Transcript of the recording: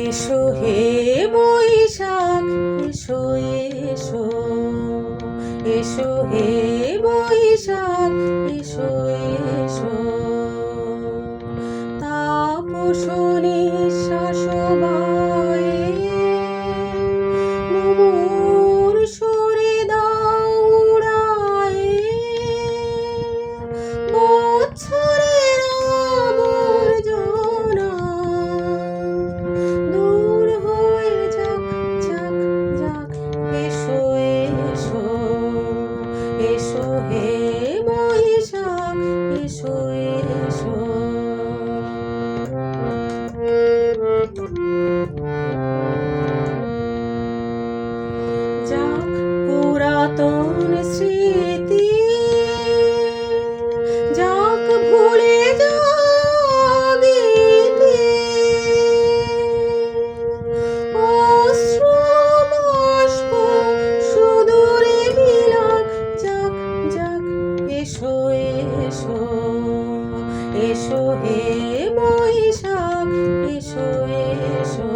এসো হে বৈশাখ এসো এসো, এসো হে বৈশাখ এসো এসো, তাপস নিঃশ্বাস বায়ে মুমুর সুরে দাও উড়ায়ে, বৎসরের আবর্জনা দূর হয়ে যাক যাক যাক। এসো এসো, এসো হে বৈশাখ এসো এসো। যাক পুরাতন স্মৃতি, যাক ভুলে যাক ইতি, অশ্রু বাষ্প সুদূরে বিলাক যাক যাক। এসো এসো, এসো হে বৈশাখ এসো এসো।